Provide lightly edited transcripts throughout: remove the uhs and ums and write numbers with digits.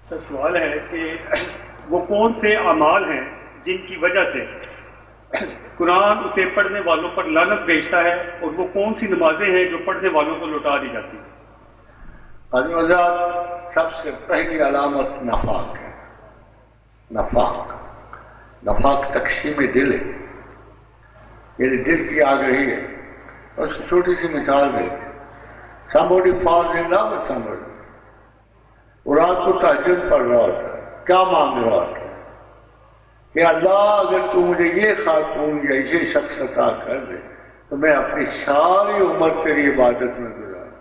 سر سوال ہے کہ وہ کون سے اعمال ہیں جن کی وجہ سے قرآن اسے پڑھنے والوں پر لعنت بھیجتا ہے، اور وہ کون سی نمازیں ہیں جو پڑھنے والوں کو لوٹا دی جاتی ہیں؟ حضرت سب سے پہلی علامت نفاق ہے. نفاق تقسیم دل ہے، میرے دل کی آگہی ہے. اس کی چھوٹی سی مثال ہے. somebody falls in love with somebody. وہ رات کو تہجد پڑھ رہا ہوتا ہے، کیا مانگ رہا ہوتا ہے کہ اللہ اگر تو مجھے یہ خاتون یا یہ شخص عطا کر دے تو میں اپنی ساری عمر تیری عبادت میں گزاروں.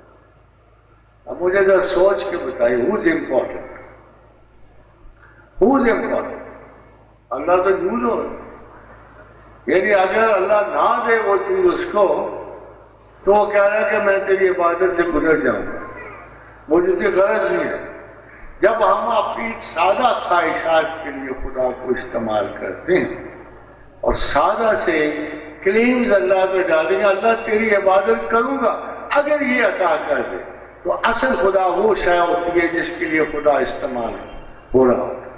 اب مجھے ذرا سوچ کے بتائیے who's important؟ اللہ تو یوز ہو، یعنی اگر اللہ نہ دے وہ چیز اس کو تو وہ کہہ رہا ہے کہ میں تیری عبادت سے گزر جاؤں گا. مجھے کوئی غرض نہیں ہے. جب ہم اپنی سادہ خواہشات کے لیے خدا کو استعمال کرتے ہیں اور سادہ سے کلیمز اللہ پہ ڈالیں گے اللہ تیری عبادت کروں گا اگر یہ عطا کر دے، تو اصل خدا وہ شے ہوتی ہے جس کے لیے خدا استعمال ہو رہا ہوتا ہے.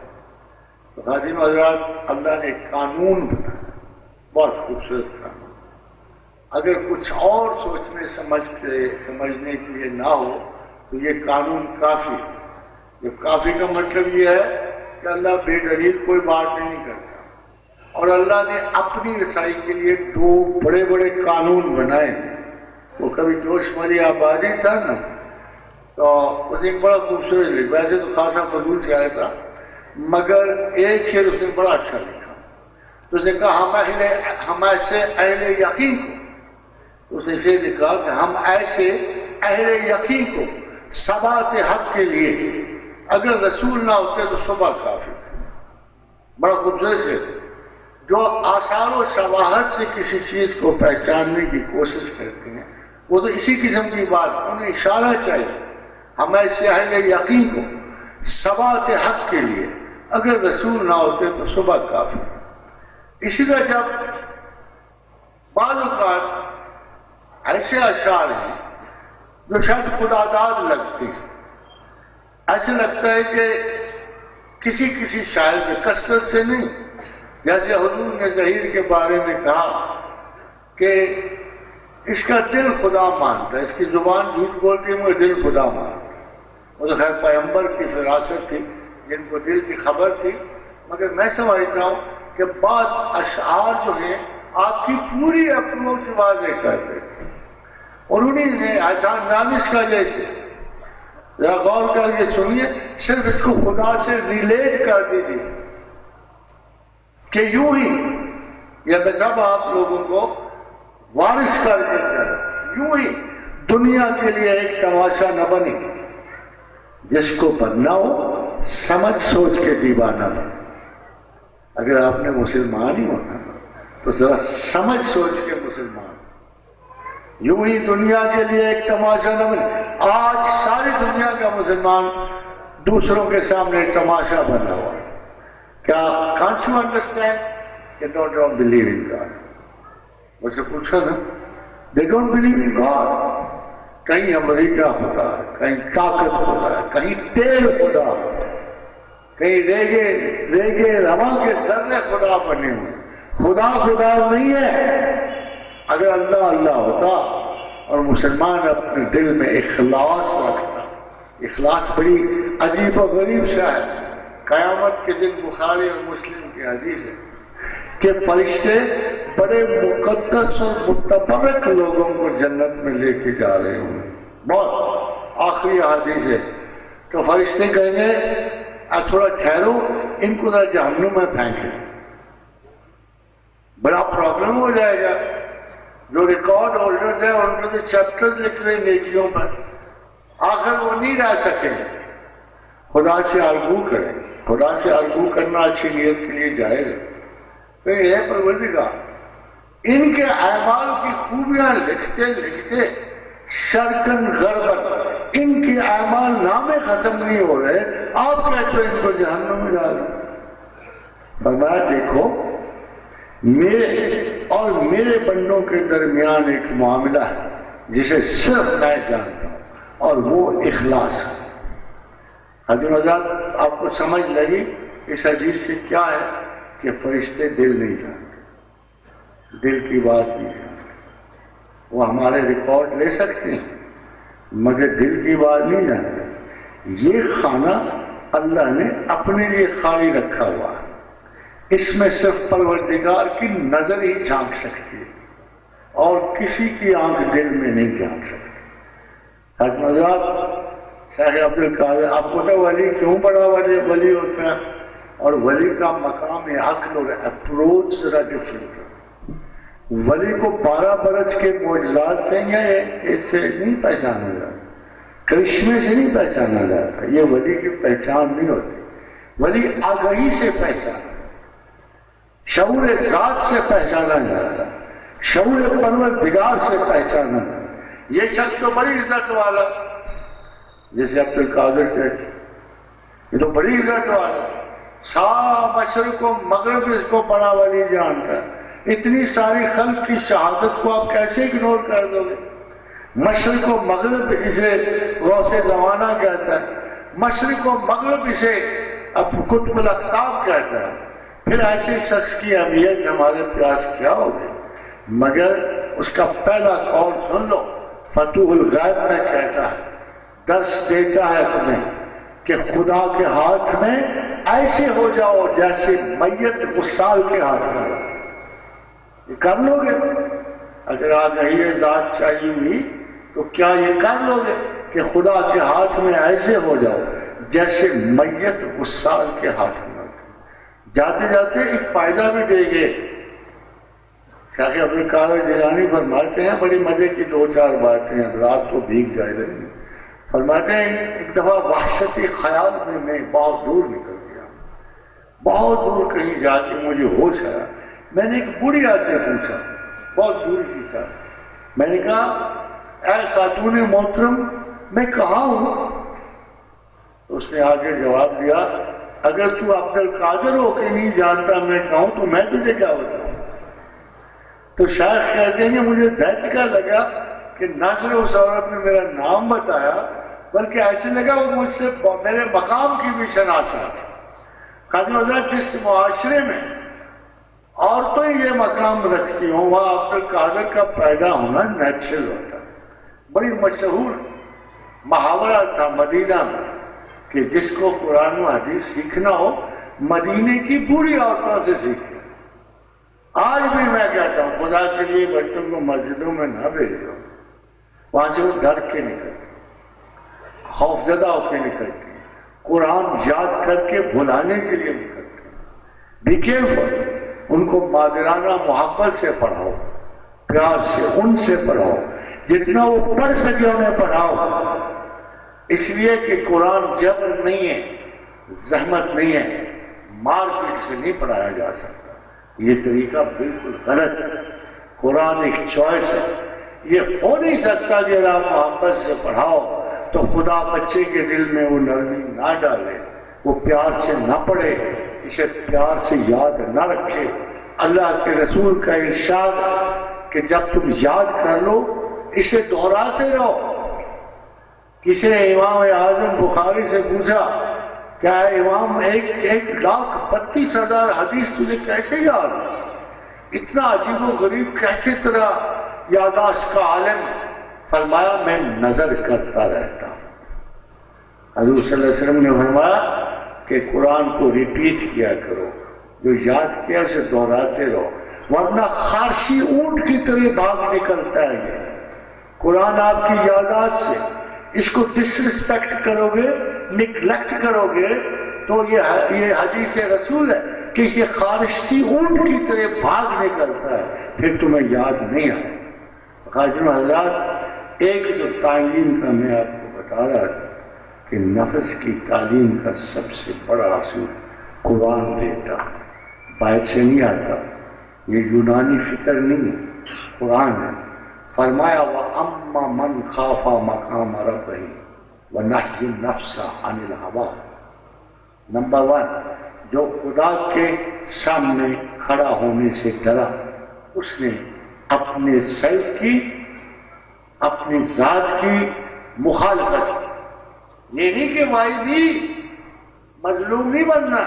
تو خادم حضرات، اللہ نے ایک قانون بنایا، بہت خوبصورت قانون. اگر کچھ اور سمجھنے کے لیے نہ ہو تو یہ قانون کافی ہے. یہ کافی کا مطلب یہ ہے کہ اللہ بے دلیل کوئی بات نہیں کرتا، اور اللہ نے اپنی رسائی کے لیے دو بڑے بڑے قانون بنائے. وہ کبھی جوش مری آبادی تھا نا، تو اس نے بڑا خوبصورت لکھا. ویسے تو خاصا فضول شاعر تھا، مگر ایک شعر اس نے بڑا اچھا لکھا. تو اس نے کہا ہم ایسے اہل یقین کو، اس نے شعر لکھا کہ ہم ایسے اہل یقین کو ثبات حق کے لیے اگر رسول نہ ہوتے تو صبح کافی تھا. بڑا خوبصورت ہے. جو آثار و شواہد سے کسی چیز کو پہچاننے کی کوشش کرتے ہیں وہ تو اسی قسم کی بات، انہیں اشارہ چاہیے. ہم ایسے اہل یقین کو ثبات حق کے لیے اگر رسول نہ ہوتے تو صبح کافی. اسی طرح جب بعض اوقات ایسے اشعار ہیں جو شاید خدا داد لگتے ہیں، ایسے لگتا ہے کہ کسی شاعر میں کثرت سے نہیں. جیسے حضور نے ظہیر کے بارے میں کہا کہ اس کا دل خدا مانتا ہے، اس کی زبان جھوٹ بولتی ہے مگر دل خدا مانتا ہے. وہ تو خیر پیغمبر کی فراست تھی جن کو دل کی خبر تھی. مگر میں سمجھتا ہوں کہ بعض اشعار جو ہیں آپ کی پوری اپروچ واضح کر دیتے ہیں، اور انہیں سے احسان دانش کا جیسے ذرا غور کر کے سنیے، صرف اس کو خدا سے ریلیٹ کر دیجیے کہ یوں ہی یہ مذہب آپ لوگوں کو وارث کر کے یوں ہی دنیا کے لیے ایک تماشا نہ بنے. جس کو بننا ہو سمجھ سوچ کے دیوانہ بنے. اگر آپ نے مسلمان ہی ہونا تو ذرا سمجھ سوچ کے مسلمان. یوں ہی دنیا کے لیے ایک تماشا نہ بنے. آج ساری دنیا کا مسلمان دوسروں کے سامنے ایک تماشا بنا ہوا. کیا کانٹ یو انڈرسٹینڈ کہ ڈونٹ بلیو ان گاڈ؟ مجھ سے پوچھا نا، they don't believe in God. کہیں امریکہ خدا ہے، کہیں طاقت خدا ہے، کہیں تیل خدا ہے، کہیں ریگے رواں کے ذرے خدا بنے ہوئے. خدا نہیں ہے. اگر اللہ ہوتا اور مسلمان اپنے دل میں اخلاص رکھتا. اخلاص بڑی عجیب و غریب سا ہے. قیامت کے دن بخاری اور مسلم کی حدیث ہے کہ فرشتے بڑے مقدس اور متبرک لوگوں کو جنت میں لے کے جا رہے ہوں. بہت آخری حدیث ہے. تو فرشتے کہیں گے تھوڑا ٹھہرو، ان کو ذرا جہنم میں پھینکیں. بڑا پرابلم ہو جائے گا. جو ریکارڈ ہولڈرز ہیں ان کے جو چیپٹرز لکھ رہے نیکیوں پر، آخر وہ نہیں رہ سکیں. خدا سے آرگو کریں. خدا سے آرگو کرنا اچھی نیت کے لیے جائز ہے. تو یہ پروردگار ان کے اعمال کی خوبیاں لکھتے شرکن غربت ان کے اعمال نامے ختم نہیں ہو رہے، آپ کہتے ہو ان کو جہنم میں ڈال. فرمایا دیکھو میرے اور میرے بندوں کے درمیان ایک معاملہ ہے جسے صرف میں جانتا ہوں، اور وہ اخلاص ہے. حضرت آپ کو سمجھ لگی اس حدیث سے کیا ہے کہ فرشتے دل نہیں جانتے، دل کی بات نہیں جانتے، وہ ہمارے ریکارڈ لے سکتے ہیں مگر دل کی بات نہیں جانتے۔ یہ خانہ اللہ نے اپنے لیے خالی رکھا ہوا ہے، اس میں صرف پروردگار کی نظر ہی جھانک سکتی ہے اور کسی کی آنکھ دل میں نہیں جھانک سکتی۔ حضرت شیخ عبد القادر، آپ کو تو ولی کیوں بڑا ولی ہوتا ہے، اور ولی کا مقام عقل اور اپروچ ذرا ڈفرنٹ ہے۔ ولی کو 12 برس کے معجزات سے یا اس سے نہیں پہچانا جاتا، کرشمے سے نہیں پہچانا جاتا، یہ ولی کی پہچان نہیں ہوتی۔ ولی آگہی سے پہچانا، شعور ذات سے پہچانا جاتا، شعور پروردگار سے پہچانا جاتا۔ یہ شخص تو بڑی عزت والا، جیسے عبد القادر کہتے یہ تو بڑی عزت والا، سارا مشرق و مغرب اس کو بڑا ولی جانتا ہے۔ اتنی ساری خلق کی شہادت کو آپ کیسے اگنور کر دو گے؟ مشرق و مغرب اسے غوث زمانہ کہتا ہے، مشرق و مغرب اسے اب قطب الاقطاب کہتا ہے۔ پھر ایسے شخص کی اہمیت ہمارے پیاس کیا ہوگی؟ مگر اس کا پہلا قول سن لو، فتوح الغیب میں کہتا ہے، درس دیتا ہے تمہیں کہ خدا کے ہاتھ میں ایسے ہو جاؤ جیسے میت غسال کے ہاتھ میں۔ یہ کر لو گے؟ اگر آگہی ذات چاہیے ہوئی تو کیا یہ کر لو گے کہ خدا کے ہاتھ میں ایسے ہو جاؤ جیسے میت غسال کے ہاتھ میں؟ جاتے جاتے ایک فائدہ بھی دے گے۔ شیخ عبد القادر جیلانی فرماتے ہیں، بڑی مزے کی 2-4 باتیں ہیں، رات کو بھیگ جائے رہی۔ فرماتے ہیں ایک دفعہ وحشتی خیال میں بہت دور نکل گیا، بہت دور کہیں جا کے مجھے ہوش آیا۔ میں نے ایک بڑھیا سے پوچھا، بہت دور کی تھا، میں نے کہا اے خاتون محترم میں کہاں ہوں؟ اس نے آگے جواب دیا، اگر تو عبد القادر ہو کے نہیں جانتا میں کہوں تو میں تجھے کیا بتاؤں؟ تو شیخ کہتے ہیں مجھے دھچکا لگا کہ نہ صرف اس عورت نے میرا نام بتایا بلکہ ایسے لگا وہ مجھ سے میرے مقام کی بھی شناسا تھی۔ قاضی حضرت جس معاشرے میں عورتیں یہ مقام رکھتی ہوں وہاں عبد القادر کا پیدا ہونا نیچرل ہوتا۔ بڑی مشہور محاورہ تھا مدینہ میں کہ جس کو قرآن و حدیث سیکھنا ہو مدینے کی بری عورتوں سے سیکھے۔ آج بھی میں کہتا ہوں خدا کے لیے بچوں کو مسجدوں میں نہ بھیجو، وہاں سے وہ ڈر کے نکلتے، خوفزدہ ہو کے نکلتے، قرآن یاد کر کے بھلانے کے لیے نکلتے۔ بی کیئرفل، ان کو مادرانہ محبت سے پڑھاؤ، پیار سے ان سے پڑھاؤ، جتنا وہ پڑھ سکے انہیں پڑھاؤ، اس لیے کہ قرآن جبر نہیں ہے، زحمت نہیں ہے، مار پیٹ سے نہیں پڑھایا جا سکتا۔ یہ طریقہ بالکل غلط ہے۔ قرآن ایک چوائس ہے، یہ ہو نہیں سکتا کہ اگر آپ محبت سے پڑھاؤ تو خدا بچے کے دل میں وہ نرمی نہ ڈالے، وہ پیار سے نہ پڑھے، اسے پیار سے یاد نہ رکھے۔ اللہ کے رسول کا ارشاد کہ جب تم یاد کر لو اسے دہراتے رہو۔ کسی نے امام اعظم بخاری سے پوچھا کیا امام 1,32,000 حدیث تجھے کیسے یاد ہے؟ اتنا عجیب و غریب کیسے طرح یاداشت کا عالم؟ فرمایا میں نظر کرتا رہتا ہوں۔ حضور صلی اللہ علیہ وسلم نے فرمایا کہ قرآن کو ریپیٹ کیا کرو، جو یاد کیا اسے دہراتے رہو، ورنہ خارشی اونٹ کی طرح بھاگ نکلتا ہے یہ۔ قرآن آپ کی یاداشت سے اس کو ڈسرسپیکٹ کرو گے، نگلیکٹ کرو گے تو یہ حدیث رسول ہے کہ یہ خارشی اونٹ کی طرح بھاگ نکلتا ہے، پھر تمہیں یاد نہیں آئے۔ خاجن حضرات، ایک جو تعلیم کا میں آپ کو بتا رہا تھا کہ نفس کی تعلیم کا سب سے بڑا اصول قرآن دیتا، باہر سے نہیں آتا، یہ یونانی فکر نہیں ہے، قرآن ہے۔ فرمایا وَأَمَّا مَنْ خَافَ مَقَامَ رَبِّهِ وَنَهَى النَّفْسَ عَنِ الْهَوَىٰ۔ نمبر 1، جو خدا کے سامنے کھڑا ہونے سے ڈرا، اس نے اپنے سیلف کی، اپنی ذات کی مخالفت کی۔ یہ نہیں کہ وائی بھی مظلوم نہیں بننا.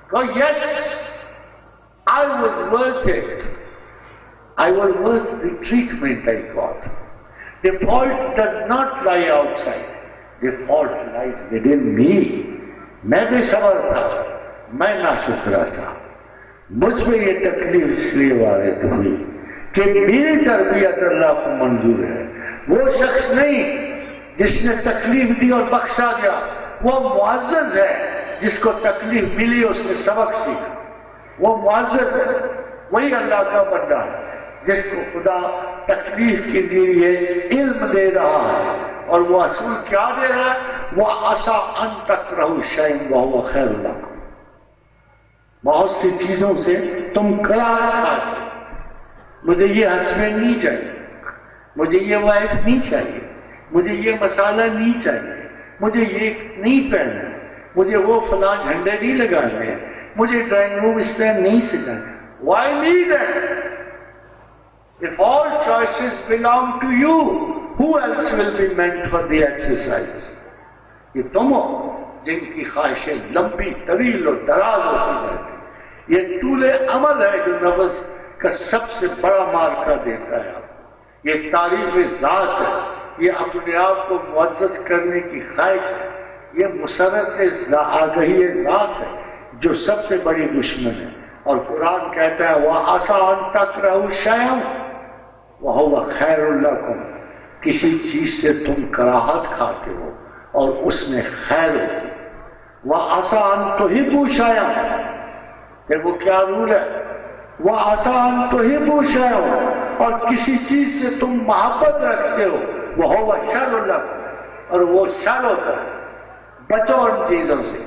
کہو یس I was worth it. I was worth the treatment I got. The fault does not lie outside. The fault lies within me. میں بے صبر تھا, میں ناشکرا تھا. مجھ میں یہ تکلیف اس لیے وارد ہوئی کہ میری تربیت اللہ کو منظور ہے. وہ شخص نہیں جس نے تکلیف دی اور بخشا گیا, وہ معزز ہے جس کو تکلیف ملی اس نے سبق سیکھا. وہ معزز ہے, وہی اللہ کا بندہ ہے جس کو خدا تکلیف کے لیے علم دے رہا ہے. اور وہ اصول کیا دے رہا ہے؟ وہ عسیٰ ان تکرہوا شیئا وہو خیر لکم. بہت سی چیزوں سے تم کراہت کھاتے, مجھے یہ ہسبینڈ نہیں چاہیے, مجھے یہ وائف نہیں چاہیے, مجھے یہ مسالہ نہیں چاہیے, مجھے یہ نہیں پہننا, مجھے وہ فلاں جھنڈے نہیں لگانے ہیں, مجھے ڈرائنگ روم اسٹینڈ نہیں سکھانا. Why need it? If all choices belong to you, who else will be meant for the exercise? یہ تم ہو جن کی خواہشیں لمبی طویل اور دراز ہوتی رہتی. یہ طول عمل ہے جو نفس کا سب سے بڑا مارکا دیتا ہے. یہ تعریف ذات ہے, یہ اپنے آپ کو معزز کرنے کی خواہش ہے, یہ مسرت آگہی ذات ہے جو سب سے بڑی دشمن ہے. اور قرآن کہتا ہے وَعَسَىٰ أَن تَكْرَهُوا شَيْئًا وَهُوَ خَيْرٌ لَكُمْ. کسی چیز سے تم کراہت کھاتے ہو اور اس میں خیر ہوتی. وَعَسَىٰ أَن تُحِبُّوا شَيْئًا, دیکھو کیا رول ہے. وَعَسَىٰ أَن تُحِبُّوا شَيْئًا, اور کسی چیز سے تم محبت رکھتے ہو وَهُوَ شَرٌ لَكُمْ, اور وہ شر ہوتا ہے. بچو ان چیزوں سے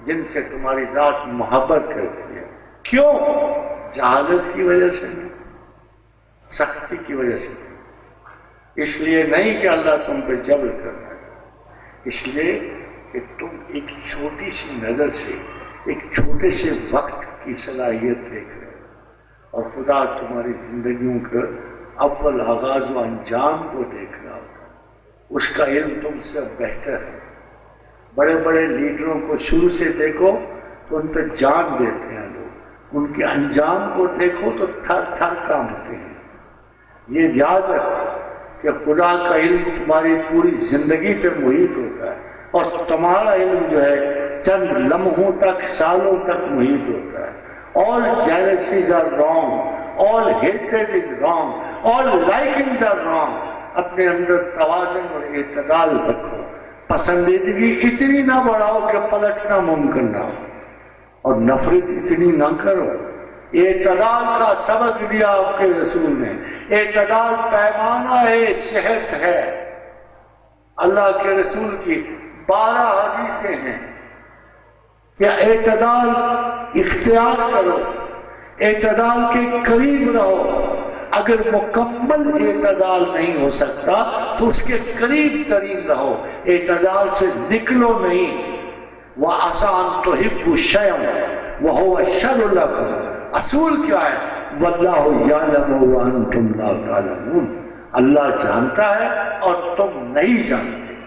جن سے تمہاری ذات محبت کرتی ہے. کیوں؟ جہالت کی وجہ سے نہیں, سختی کی وجہ سے نہیں. اس لیے نہیں کہ اللہ تم پہ جبر کرنا چاہے, اس لیے کہ تم ایک چھوٹی سی نظر سے ایک چھوٹے سے وقت کی صلاحیت دیکھ رہے ہو, اور خدا تمہاری زندگیوں کا اول آغاز و انجام کو دیکھ رہا ہوتا. اس کا علم تم سے بہتر ہے. بڑے بڑے لیڈروں کو شروع سے دیکھو تو ان پہ جان دیتے ہیں لوگ, ان کے انجام کو دیکھو تو تھر تھر کانپتے ہیں. یہ یاد رکھو کہ خدا کا علم تمہاری پوری زندگی پہ محیط ہوتا ہے, اور تمہارا علم جو ہے چند لمحوں تک, سالوں تک محیط ہوتا ہے. All jealousies are wrong, all hatred is wrong, all likings are wrong. اپنے اندر توازن اور اعتدال رکھو. پسندیدگی اتنی نہ بڑھاؤ کہ پلٹنا ممکن نہ ہو, اور نفرت اتنی نہ کرو. اعتدال کا سبق دیا آپ کے رسول نے. اعتدال پیمانہ ہے, صحت ہے. اللہ کے رسول کی 12 حدیثیں ہیں کہ اعتدال اختیار کرو, اعتدال کے قریب رہو. اگر مکمل اعتدال نہیں ہو سکتا تو اس کے قریب ترین رہو, اعتدال سے نکلو نہیں. وَعَسَىٰ أَن تُحِبُّوا شَيْئًا وَهُوَ شَرٌ لَكُمْ. اصول کیا ہے؟ وَاللَّهُ يَعْلَمُ وَأَنْتُمْ لَا تَعْلَمُونَ. اللہ جانتا ہے اور تم نہیں جانتے.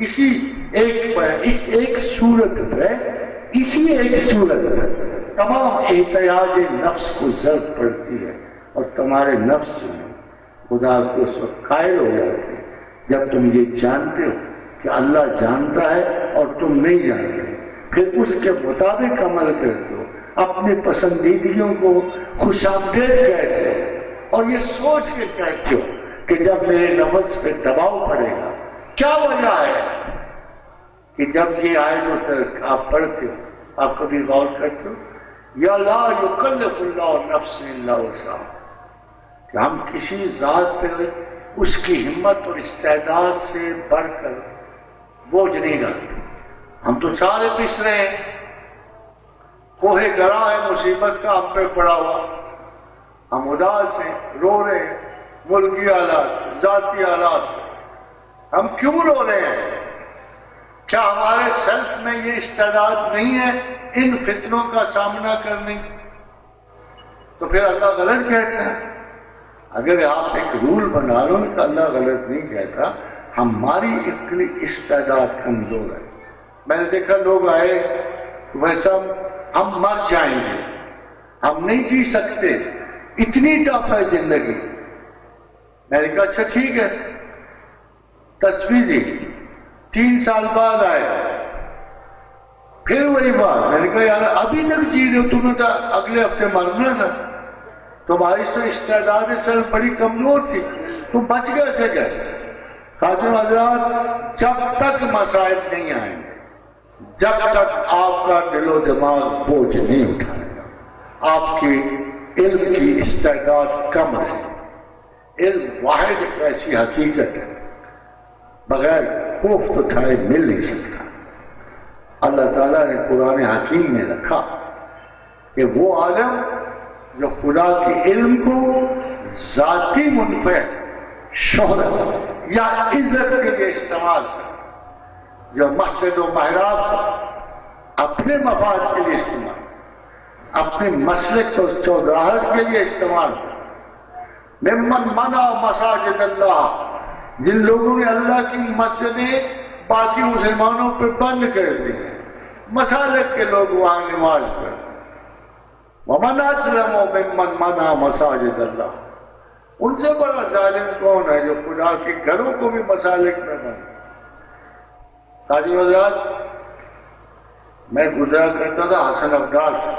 اسی ایک صورت پہ, اسی ایک صورت پہ تمام احتیاج نفس کو ضرورت پڑتی ہے, اور تمہارے نفس میں خدا کو اس وقت قائل ہو جاتے ہیں جب تم یہ جانتے ہو کہ اللہ جانتا ہے اور تم نہیں جانتے. پھر اس کے مطابق عمل کرتے ہو, اپنی پسندیدگیوں کو خوش آمدید کہتے ہو, اور یہ سوچ کے کہتے ہو کہ جب میرے نفس پہ دباؤ پڑے گا. کیا وجہ ہے کہ جب یہ آیت آپ پڑھتے ہو آپ کبھی غور کرتے ہو یا لا یکلف اللہ نفس الا وسعها, کہ ہم کسی ذات پہ اس کی ہمت اور استعداد سے بڑھ کر بوجھ نہیں ڈالتے. ہم تو سارے پس رہے ہیں, کوہ گراں ہے مصیبت کا ہم پہ پڑا ہوا, ہم اداس ہیں, رو رہے ہیں, ملکی حالات, ذاتی حالات. ہم کیوں رو رہے ہیں؟ کیا ہمارے سیلف میں یہ استعداد نہیں ہے ان فتنوں کا سامنا کرنے کی؟ تو پھر اللہ غلط کہتا ہے. اگر آپ ایک رول بنا لو تو اللہ غلط نہیں کہتا, ہماری اتنی استعداد کمزور ہے. میں نے دیکھا لوگ آئے ویسا ہم مر جائیں گے، ہم نہیں جی سکتے، اتنی ٹف ہے زندگی۔ میں نے کہا اچھا ٹھیک ہے، تصویر دی، 3 سال بعد آئے، پھر وہی بات۔ میں نے کہا یار ابھی تک جی رہے ہو، تمہیں تو اگلے ہفتے مرنا تھا، تمہاری تو استعداد اصل بڑی کمزور تھی، تم بچ گئے سے کیسے؟ خادم حضرات، جب تک مسائل نہیں آئیں گے، جب تک آپ کا دل و دماغ بوجھ نہیں اٹھائے گا، آپ کی علم کی استعداد کم ہے۔ علم واحد ایک ایسی حقیقت ہے بغیر کوفت اٹھائے مل نہیں سکتا۔ اللہ تعالیٰ نے قرآن حکیم میں رکھا کہ وہ عالم جو خدا کے علم کو ذاتی منفع، شہرت یا عزت کے لیے استعمال کرے، جو مسجد و محراب اپنے مفاد کے لیے استعمال، اپنے مسلک اور چودراہٹ کے لیے استعمال کرے۔ ممن منع مساجد اللہ، جن لوگوں نے اللہ کی مسجدیں باقی مسلمانوں پہ بند کر دی، مسالک کے لوگ وہاں نماز پڑھتے۔ ومن اسلم ممن منع مساجد اللہ، ان سے بڑا ظالم کون ہے جو خدا کے گھروں کو بھی مسالک میں بند۔ قاضی حضرات، میں گزرا کرتا تھا حسن ابدال سے،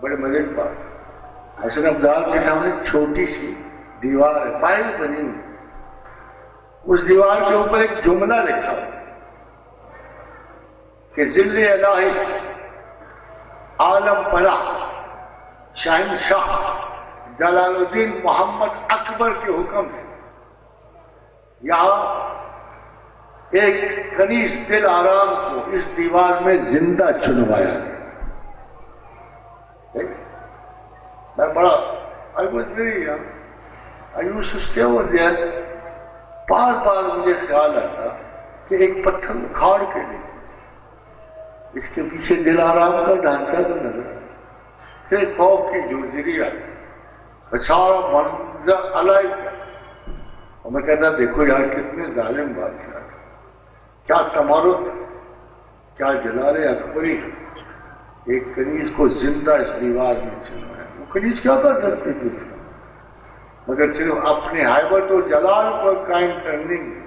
بڑے مزے کی بات، حسن ابدال کے سامنے چھوٹی سی دیوار ہے، پائل بنی ہوئی، اس دیوار کے اوپر ایک جملہ لکھا کہ ذل الہی عالم پناہ شہنشاہ جلال الدین محمد اکبر کے حکم سے یہاں ایک کنیز دل آرام کو اس دیوار میں زندہ چنوایا گیا۔ میں بڑا I was very young. I used to stay over there. بار بار مجھے خیال آتا کہ ایک پتھر اکھاڑ کے لے، اس کے پیچھے دل آرام کا ڈھانچہ تو نظر، پھر خوف کی جوجری آئی، سارا منظر الگ، اور میں کہتا دیکھو یار کتنے ظالم بادشاہ، کیا تمرد، کیا جلال اکبری، ایک کنیز کو زندہ اس دیوار میں چنوایا۔ وہ کنیز کیا کر سکتی تھی اس کا، مگر صرف اپنے ہیبت و جلال کو قائم کرنے میں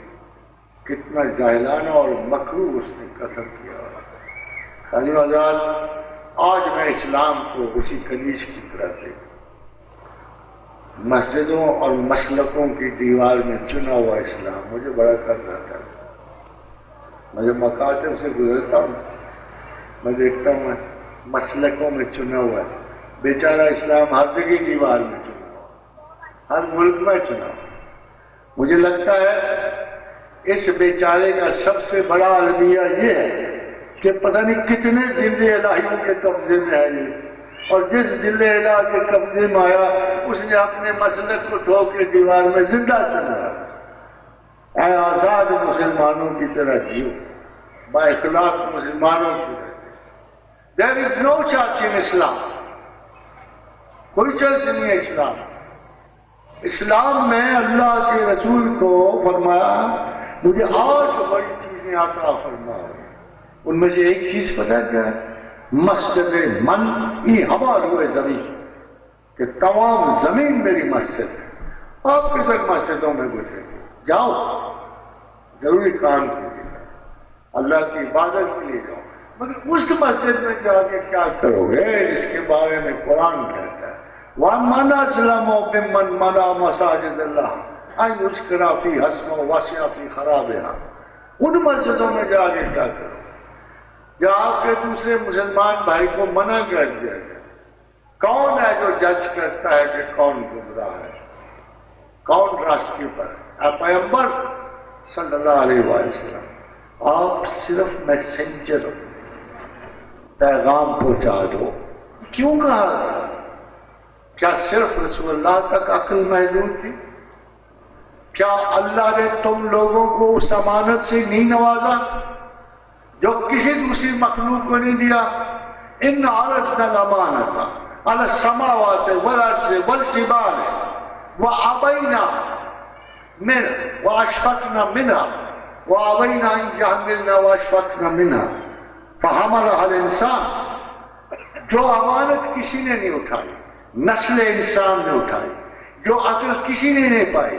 کتنا جاہلانہ اور مکروہ اس نے قتل کیا۔ خادم حضرات، آج میں اسلام کو اسی کنیز کی طرح سے مسجدوں اور مسلکوں کی دیوار میں چنا ہوا اسلام مجھے بڑا قرض آتا ہے۔ میں جب مکاتب سے گزرتا ہوں میں دیکھتا ہوں مسلکوں میں چنا ہوا ہے، بیچارہ اسلام ہر جگہ دیوار میں چنا ہوا، ہر ملک میں چنا ہوا۔ مجھے لگتا ہے اس بیچارے کا سب سے بڑا المیہ یہ ہے کہ پتہ نہیں کتنے ضلع الہیوں کے قبضے میں ہے یہ، اور جس ضلع الہ کے قبضے میں آیا اس نے اپنے مسلک کو ٹھوک کے دیوار میں زندہ چنایا۔ اے آزاد مسلمانوں کی طرح جیو، با اخلاق مسلمانوں کی طرح۔ There is no church in Islam. کوئی چرچ نہیں ہے اسلام۔ اسلام میں اللہ کے رسول کو فرمایا مجھے 8 بڑی چیزیں عطا فرما، ان میں سے ایک چیز پتہ کیا ہے؟ مسجد من ای ہوا روئے زمین، کہ تمام زمین میری مسجد ہے، آپ کدھر مسجدوں میں گھسے گے؟ جاؤ ضروری کام کیجیے، اللہ کی عبادت کے لیے جاؤ، مگر اس مسجد میں جا کے کیا کرو گے اس کے بارے میں قرآن کہتا ہے وَمَنْ أَسْلَمَ مِمَّنْ مَنَعَ مَسَاجِدَ اللَّهِ أَنْ يُذْكَرَ فِيهَا اسْمُهُ وَسَعَ فِي خَرَابِهَا۔ ان مسجدوں میں جا کے کیا کرو جہاں آپ کے دوسرے مسلمان بھائی کو منع کر دیا گیا۔ کون ہے جو جج کرتا ہے کہ کون گمراہ ہے، کون راستے پر ہے؟ پیغمبر صلی اللہ علیہ وسلم آپ صرف میسنجر ہو، پیغام پہنچا دو۔ کیوں کہا؟ کیا صرف رسول اللہ تک عقل محدود تھی؟ کیا اللہ نے تم لوگوں کو اس امانت سے نہیں نوازا جو کسی دوسری مخلوق کو نہیں دیا؟ ان عرضنا الامانۃ علی السماوات والارض والجبال وابینا واشفقنا منها وابینا ان يحملنا واشفقنا منها فحملها الانسان، جو امانت کسی نے نہیں اٹھائی نسل انسان نے اٹھائی، جو عقل کسی نے نہیں پائی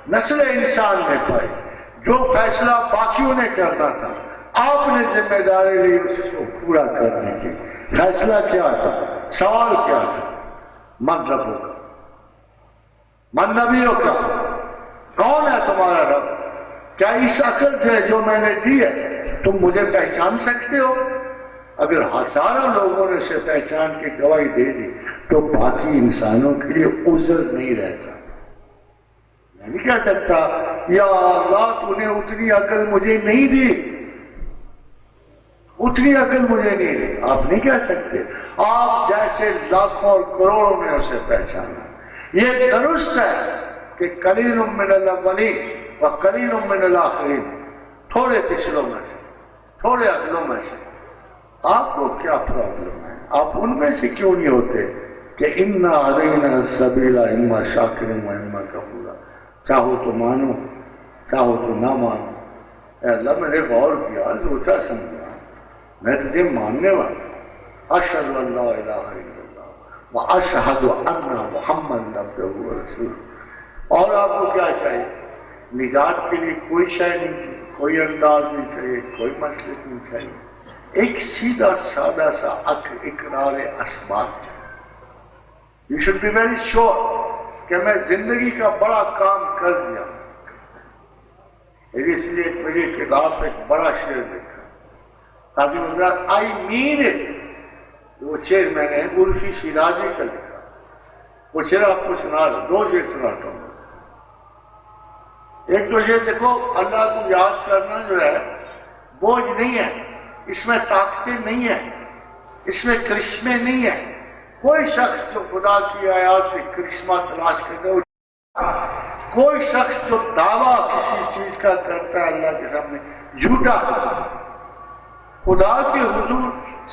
نسل انسان نے پائی، جو فیصلہ باقیوں نے کرنا تھا آپ نے ذمہ داری لی اس کو پورا کرنے کی۔ فیصلہ کیا تھا؟ سوال کیا تھا؟ من ربوں کا، من نبیوں کا، کون ہے تمہارا رب؟ کیا اس عقل سے جو میں نے دی ہے تم مجھے پہچان سکتے ہو؟ اگر ہزاروں لوگوں نے اسے پہچان کی گواہی دے دی تو باقی انسانوں کے لیے عذر نہیں رہتا۔ میں نہیں کہہ سکتا یا اللہ تو نے اتنی عقل مجھے نہیں دی، اتنی عقل مجھے نہیں دی، آپ نہیں کہہ سکتے۔ آپ جیسے لاکھوں اور کروڑوں نے اسے پہچانا۔ یہ درست ہے کہ قلیل من الاولین و قلیل من الاخرین، تھوڑے پچھلوں میں سے، تھوڑے اگلوں میں سے۔ آپ کو کیا پرابلم ہے؟ آپ ان میں سے کیوں نہیں ہوتے کہ انا علینا السبیل اما شاکر و اما کفورا، چاہو تو مانو چاہو تو نہ مانو۔ اے اللہ میں نے غور کیا، سوچا سمجھا، میں تجھے ماننے والا، اشہد ان لا الہ الا اللہ واشہد ان محمد عبدہ ورسولہ۔ اور آپ کو کیا چاہیے؟ نجات کے لیے کوئی شے نہیں، کوئی انداز نہیں چاہیے، کوئی مسلک نہیں چاہیے، ایک سیدھا سادہ سا اقرار اسباب چاہیے۔ You should be very sure کہ میں زندگی کا بڑا کام کر دیا۔ اس لیے میری کتاب ایک بڑا شعر لکھا تاکہ حضرات آئی مین اٹ، وہ شعر میں نے عرفی شیرازی کا لکھا، وہ شعر آپ کو سنا دو، دو شعر سناتا ہوں۔ ایک تو شعر دیکھو، اللہ کو یاد کرنا جو ہے بوجھ نہیں ہے، اس میں طاقتیں نہیں ہیں، اس میں کرشمے نہیں ہیں۔ کوئی شخص جو خدا کی آیات سے کرشمہ تلاش کرتا ہے، کوئی شخص جو دعویٰ کسی چیز کا کرتا ہے اللہ کے سامنے جھوٹا ہوتا ہے۔ خدا کے حضور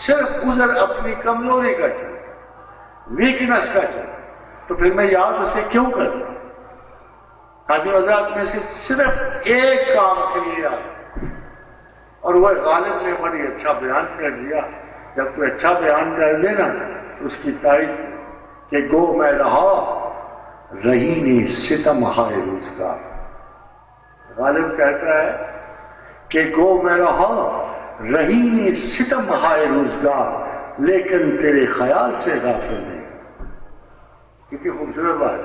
صرف عذر اپنی کمزوری کا چلتا، ویکنس کا چلتا، تو پھر میں یاد اسے کیوں کرتا؟ حاجی حضرات میں سے صرف ایک کام کے لیے آتا، اور وہ غالب نے بڑی اچھا بیان کر دیا۔ جب کوئی اچھا بیان کر دے نا تو اس کی تائید کہ گو میں رہا رہین ستم ہائے روزگار۔ غالب کہتا ہے کہ گو میں رہا رہین ستم ہائے روزگار، لیکن تیرے خیال سے غافل نہیں۔ کتنی خوبصورت بات،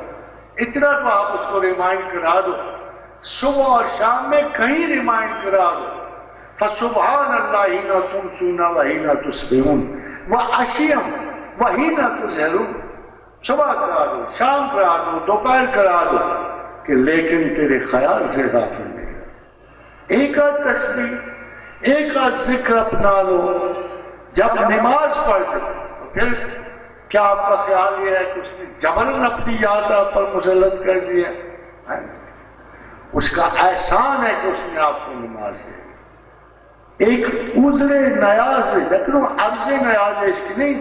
اتنا تو آپ اس کو ریمائنڈ کرا دو، صبح اور شام میں کہیں ریمائنڈ کرا دو، فسبحان اللہ حین تمسون وحین تصبحون وعشیا وحین تظہرون۔ صبح کرا دو، شام کرا دو، دوپہر کرا دو، کہ لیکن تیرے خیال سے غافل نہیں۔ ایک آدھ تسبیح، ایک آدھ ذکر اپنا لو جب نماز پڑھ دو، پھر کیا آپ کا خیال یہ ہے کہ اس نے جبراً اپنی یاد آپ پر مسلط کر دیا؟ اس کا احسان ہے کہ اس نے آپ کو نماز دی۔ ایک عذر نیاز، لیکن وہ عرض نیاز عشق نہیں،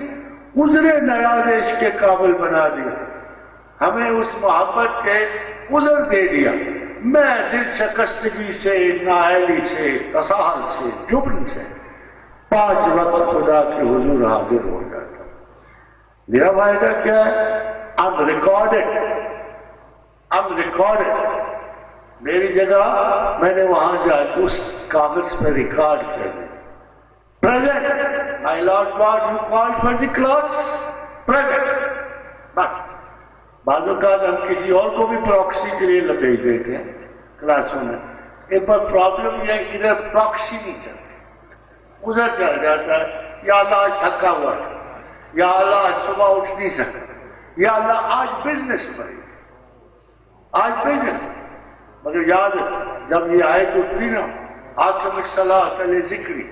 عذر نیاز عشق کے قابل بنا دیا، ہمیں اس محبت کے عذر دے دیا۔ میں دل شکستگی سے، نااہلی سے، تساہل سے، جبن سے 5 وقت خدا کے حضور حاضر ہو جاتا۔ میرا فائدہ کیا ہے؟ I'm recorded۔ میری جگہ میں نے وہاں جا کے اس کاغذ پہ ریکارڈ کر دیا، present my lord God you called for the class, present. بس بعض اوقات ہم کسی اور کو بھی پراکسی کے لیے بھیج دیتے ہیں کلاسوں میں، ایک بار پرابلم یہ ہے کہ ادھر پراکسی نہیں چلتی، ادھر چل جاتا ہے، یا اللہ آج تھکا ہوا تھا، یا اللہ آج صبح اٹھ نہیں سکا، یا اللہ آج بزنس پڑی، آج بزنس۔ مگر یاد ہے جب یہ آیت اتری نا، آقم الصلاۃ علی ذکری،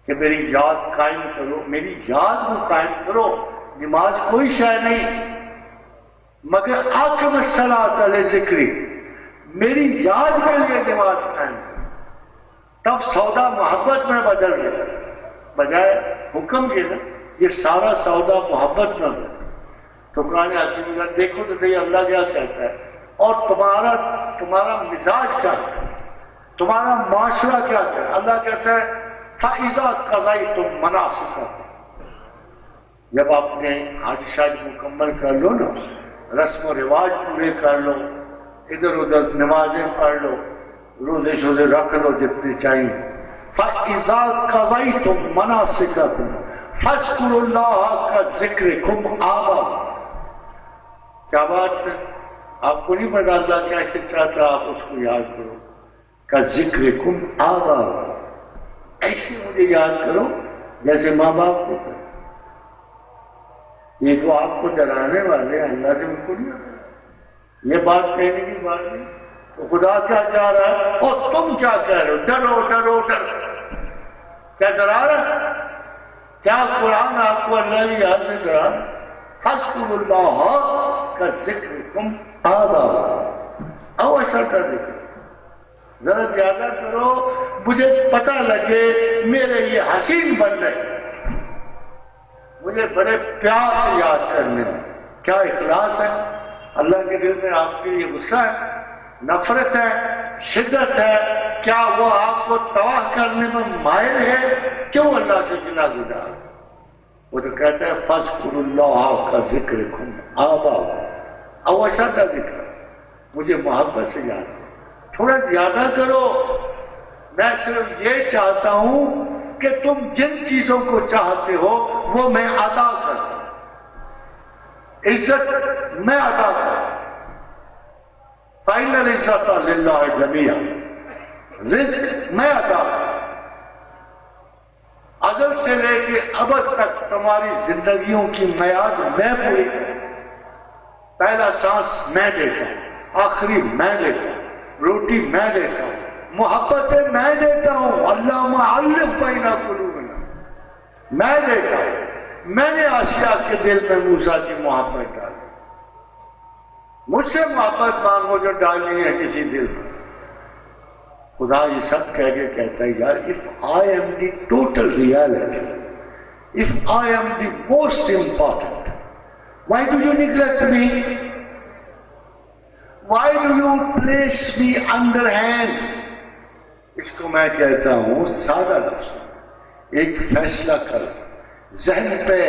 کہ میری یاد قائم کرو، میری یاد کو قائم کرو۔ نماز کوئی شے نہیں مگر آقم الصلاۃ علی ذکری، میری یاد کے لیے نماز قائم کرو۔ تب سودا محبت میں بدل گیا، بجائے حکم کے نا یہ سارا سودا محبت میں بدل۔ تو کہانی آتی ہے، دیکھو تو صحیح اللہ کیا کہتا ہے، اور تمہارا مزاج کیا ہے، تمہارا معاشرہ کیا ہے۔ اللہ کہتا ہے فَإِذَا قَضَيْتُم مَنَاسِكَكُم، جب اپنے حج شاج مکمل کر لو نا، رسم و رواج پورے کر لو، ادھر ادھر نمازیں پڑھ لو، روزے شوزے رکھ لو جتنے چاہیے، فَإِذَا قَضَيْتُم مَنَاسِكَكُم فَاذْكُرُوا اللَّهَ كَذِكْرِكُمْ آبَاءَكُم۔ کیا بات ہے؟ آپ کو نہیں پتا اللہ کیسے چاہتا آپ اس کو یاد کرو، كَذِكْرِكُمْ آبَاءَكُم، ایسے مجھے یاد کرو جیسے ماں باپ کو کرو۔ یہ تو آپ کو ڈرانے والے اللہ سے ان کو نہیں آتا، یہ بات کہنے کی بات نہیں۔ تو خدا کیا چاہ رہا ہے اور تم کیا کہہ رہے ہو؟ ڈرو ڈرو ڈرو، کیا ڈرا رہا ہے؟ کیا قرآن آپ کو اللہ کی یاد میں ڈرا؟ فَاذْكُرُوا اللَّهَ كَذِكْرِكُمْ آبَاءَكُم، او ایسا کر دیتے ذرا زیادہ کرو، مجھے پتہ لگے میرے یہ حسین بن رہے، مجھے بڑے پیار سے یاد کرنے میں۔ کیا اخلاص ہے اللہ کے دل میں؟ آپ کے لیے غصہ ہے، نفرت ہے، شدت ہے؟ کیا وہ آپ کو تباہ کرنے میں مائل ہے؟ کیوں اللہ سے گلا گزار؟ وہ تو کہتا ہے فَاذْكُرُوا اللَّهَ كَذِكْرِكُمْ آبَاءَكُم، او ایسا کا ذکر مجھے محبت سے یاد کرو، تھوڑا زیادہ کرو۔ میں صرف یہ چاہتا ہوں کہ تم جن چیزوں کو چاہتے ہو وہ میں عطا کروں، عزت میں عطا کروں۔ فَإِنَّ الْعِزَّةَ لِلَّهِ جَمِيعًا، رزق میں عطا کروں، ازل سے لے کے ابد تک تمہاری زندگیوں کی میعاد میں پوری کروں۔ پہلا سانس میں دیتا ہوں، آخری میں دیتا ہوں، روٹی میں دیتا ہوں، محبتیں میں دیتا ہوں، اللہم الف بین قلوبنا، میں دیتا ہوں۔ میں نے آسیہ کے دل میں موسیٰ کی محبت ڈالی، مجھ سے محبت مانگو جو ڈالنی ہے کسی دل میں۔ خدا یہ سب کہہ کے کہتا ہے یار if I am the total reality, if I am the most important, why do you neglect me? Why do you place me underhand? اس کو میں کہتا ہوں سادہ لفظ، ایک فیصلہ کرو، ذہن پہ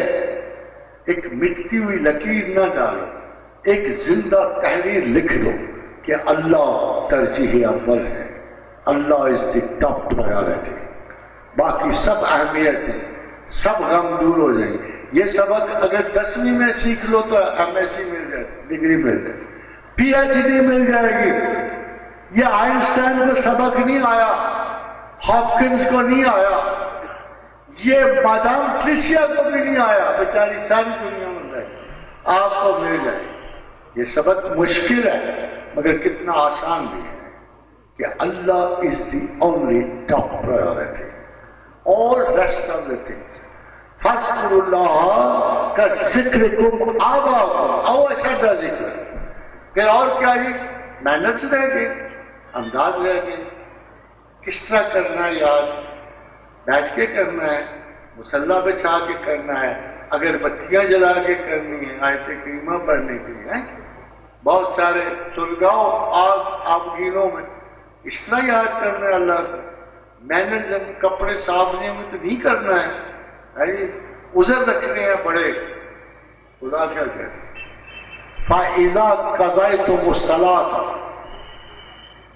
ایک مٹتی ہوئی لکیر نہ ڈالو، ایک زندہ تحریر لکھ دو کہ اللہ ترجیح اول ہے، اللہ از دی ٹاپ پرائیورٹی، باقی سب اہمیت ہے، سب غم دور ہو جائیں گے۔ یہ سبق اگر 10ویں میں سیکھ لو تو MSc مل جائے، ڈگری مل جائے، PhD مل جائے گی۔ یہ آئنسٹائن کو سبق نہیں آیا، ہاپکنس کو نہیں آیا، یہ مادام ٹریسیا کو بھی نہیں آیا، بیچاری ساری دنیا میں رہے، آپ کو مل جائے۔ یہ سبق مشکل ہے مگر کتنا آسان بھی ہے کہ اللہ از دی اونلی ٹاپ پرائیورٹی، اور ریسٹ آف دا تھنگس۔ فَاذْكُرُوا اللَّهَ كَذِكْرِكُمْ آبَاءَكُم، او ایسا کا ذکر۔ پھر اور کیا جی؟ محنت سے رہ گئی، انداز رہ گئی، کس طرح کرنا ہے یاد، بیٹھ کے کرنا ہے، مصلی بچھا کے کرنا ہے، اگر بتیاں جلا کے کرنی ہے، آیت کریمہ پڑھنے کے لیے بہت سارے سلگاؤ آبگینوں میں اس طرح یاد کرنا ہے اللہ کو۔ مینرزم کپڑے صابنے میں تو نہیں کرنا ہے، عذر رکھنے ہیں بڑے۔ خدا کیا کہتے ہیں فَإِذَا قَضَيْتُمُ الصَّلَاةَ،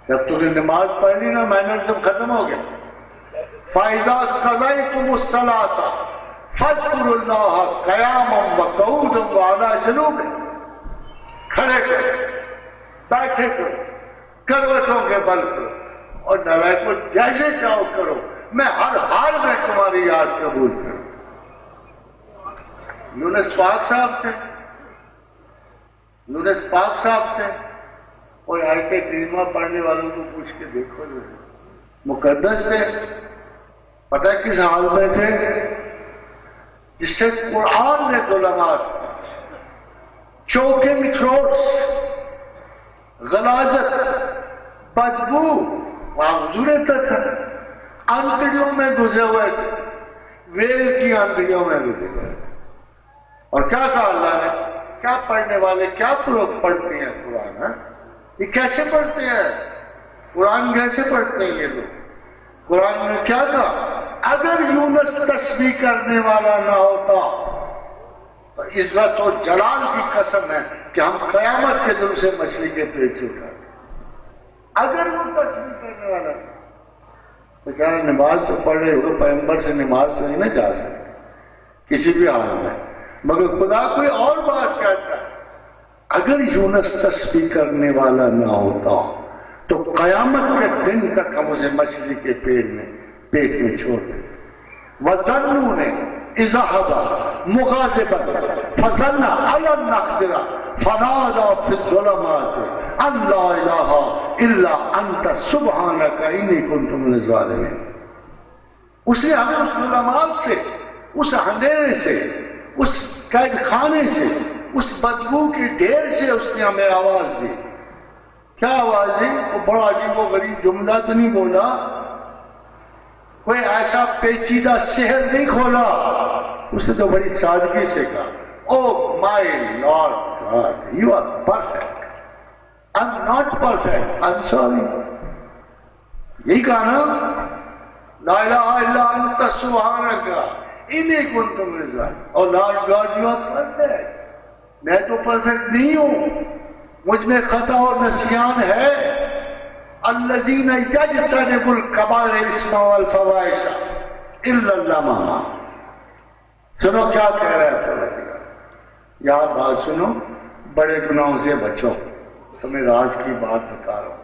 جب تم نے نماز پڑھ لی نا مینرزم ختم ہو گیا۔ فَإِذَا قَضَيْتُمُ الصَّلَاةَ فَاذْكُرُوا اللَّهَ قِيَامًا وَقُعُودًا وَعَلَىٰ جُنُوبِكُمْ، کھڑے کرو، بیٹھے کرو، کروٹوں کے بل کرو، اور نوے کو جیسے چاہو کرو، میں ہر حال میں تمہاری یاد قبول کروں۔ یونس پاک صاحب تھے، یونس پاک صاحب تھے، اور آیت کریمہ پڑھنے والوں کو پوچھ کے دیکھو، مقدس تھے، پتہ کس حال میں تھے؟ جس سے قرآن نے ظلمات، چوکنگ تھروٹس، غلاظت، بدبو، وہاں حضور تک آنتڑیوں میں گھسے ہوئے تھے، ویل کی آنتڑیوں میں گھسے ہوئے تھے۔ اور کیا کہا اللہ نے؟ کیا پڑھنے والے کیا پڑھتے ہیں قرآن؟ یہ کیسے پڑھتے ہیں قرآن؟ کیسے پڑھتے ہیں یہ لوگ؟ قرآن نے کیا کہا؟ اگر یونس تسبیح کرنے والا نہ ہوتا تو عزت و جلال کی قسم ہے کہ ہم قیامت کے دن سے مچھلی کے پیٹ سے اٹھاتے، اگر وہ تسبیح کرنے والا نہیں۔ بیچارہ نماز تو پڑھ رہے ہو، پیغمبر سے نماز تو نہیں نہ جا سکتے کسی بھی حال میں، مگر خدا کوئی اور بات کہتا ہے، اگر یونس تسبیح کرنے والا نہ ہوتا تو قیامت کے دن تک ہم اسے مچھلی کے پیٹ میں چھوڑ دیں۔ وَظَنُّونِ إِذَا هَبَى مُغَاضِبًا فَظَنَّ أَلَّن نَّقْدِرَ فَنَادَىٰ فِي الظُّلُمَاتِ أَن لَّا إِلَٰهَ إِلَّا أَنتَ سُبْحَانَكَ إِنِّي كُنتُ مِنَ الظَّالِمِينَ۔ اس نے ہمیں اس ظلمات سے، اس اندھیرے سے، اس قید خانے سے، اس بدبو کی ڈھیر سے اس نے ہمیں آواز دی۔ کیا آواز دی؟ وہ بڑا عجیب و غریب جملہ تو نہیں بولا، کوئی ایسا پیچیدہ شہر نہیں کھولا، اس نے تو بڑی سادگی سے کہا، oh my lord God you are perfect, I am not perfect, I am sorry. یہی کہا نا، لا الہ الا انت سبحانک انی کنت من الظالمین، اور Lord God you are perfect, میں تو پرفیکٹ نہیں ہوں، مجھ میں خطا اور نسیان ہے۔ الذین یجتنبوا الکبائر الاثم والفواحش الا اللمم۔ سنو کیا کہہ رہا ہے پروردگار، یار بات سنو، بڑے گناہوں سے بچو، تمہیں راز کی بات بتا رہا ہوں۔